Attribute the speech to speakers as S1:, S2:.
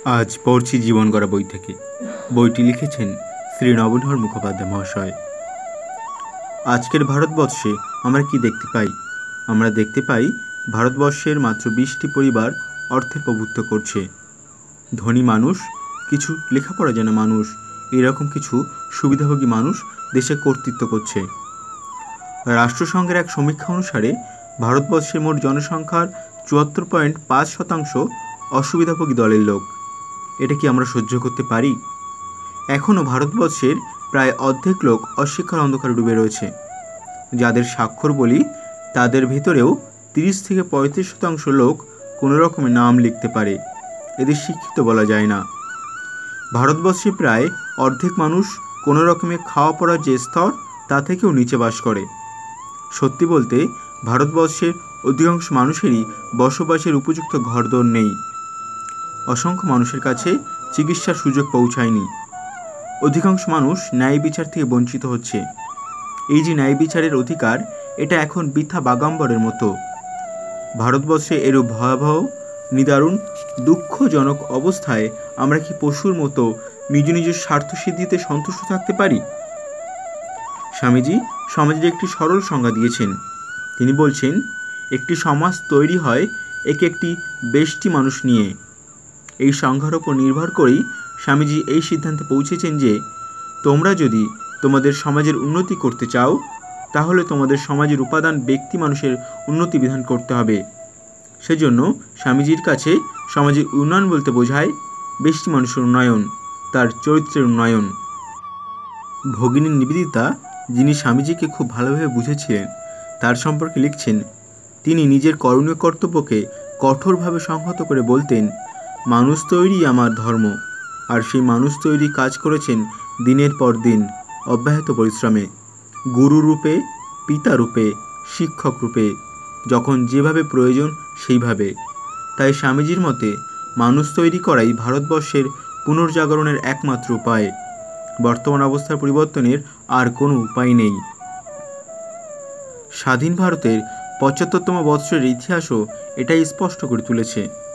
S1: আজ পড়ছি জীবন গড়া বই থেকে। বইটি লিখেছেন শ্রী নবনীহর মুখোপাধ্যায় মহাশয়। আজকের ভারতবর্ষে আমরা কি দেখতে পাই? আমরা দেখতে পাই ভারতবর্ষের মাত্র 20টি পরিবার অর্থের প্রভুত্ব করছে। ধনী মানুষ, কিছু লেখাপড়া জানা মানুষ, এরকম কিছু সুবিধাভোগী মানুষ দেশে কর্তৃত্ব করছে। রাষ্ট্রসংঘের এক সমীক্ষা অনুসারে ভারতবর্ষের মোট জনসংখ্যার 74.5% অসুবিধাভোগী দলের লোক। এটা কি আমরা সহ্য করতে পারি? এখনও ভারতবর্ষের প্রায় অর্ধেক লোক অশিক্ষার অন্ধকারে ডুবে রয়েছে। যাদের স্বাক্ষর বলি, তাদের ভেতরেও 30 থেকে 35% লোক কোনো রকমে নাম লিখতে পারে। এদের শিক্ষিত বলা যায় না। ভারতবর্ষে প্রায় অর্ধেক মানুষ কোনো রকমে খাওয়া পড়ার যে স্তর, তা থেকেও নিচে বাস করে। সত্যি বলতে ভারতবর্ষের অধিকাংশ মানুষেরই বসবাসের উপযুক্ত ঘরদোর নেই। অসংখ্য মানুষের কাছে চিকিৎসার সুযোগ পৌঁছায়নি। অধিকাংশ মানুষ ন্যায় বিচার থেকে বঞ্চিত হচ্ছে। এই যে ন্যায় বিচারের অধিকার, এটা এখন বৃথা বাগাম্বরের মতো। ভারতবর্ষে এরূপ ভয়াবহ, নিদারুণ, দুঃখজনক অবস্থায় আমরা কি পশুর মতো নিজ নিজ স্বার্থসিদ্ধিতে সন্তুষ্ট থাকতে পারি? স্বামীজি সমাজের একটি সরল সংজ্ঞা দিয়েছেন। তিনি বলছেন, একটি সমাজ তৈরি হয় একটি বেশটি মানুষ নিয়ে। এই সংজ্ঞার ওপর নির্ভর করেই স্বামীজি এই সিদ্ধান্তে পৌঁছেছেন যে তোমরা যদি তোমাদের সমাজের উন্নতি করতে চাও, তাহলে তোমাদের সমাজের উপাদান ব্যক্তি মানুষের উন্নতি বিধান করতে হবে। সেজন্য স্বামীজির কাছে সমাজের উন্নয়ন বলতে বোঝায় ব্যক্তি মানুষের উন্নয়ন, তার চরিত্রের উন্নয়ন। ভগিনী নিবেদিতা, যিনি স্বামীজিকে খুব ভালোভাবে বুঝেছিলেন, তার সম্পর্কে লিখছেন, তিনি নিজের করণীয় কর্তব্যকে কঠোরভাবে সংহত করে বলতেন, মানুষ তৈরি আমার ধর্ম। আর সেই মানুষ তৈরি কাজ করেছেন দিনের পর দিন অব্যাহত পরিশ্রমে, গুরু রূপে, পিতা রূপে, শিক্ষক রূপে, যখন যেভাবে প্রয়োজন সেইভাবে। তাই স্বামীজির মতে মানুষ তৈরি করাই ভারতবর্ষের পুনর্জাগরণের একমাত্র উপায়। বর্তমান অবস্থার পরিবর্তনের আর কোনো উপায় নেই। স্বাধীন ভারতের 75তম বৎসরের ইতিহাসও এটাই স্পষ্ট করে তুলেছে।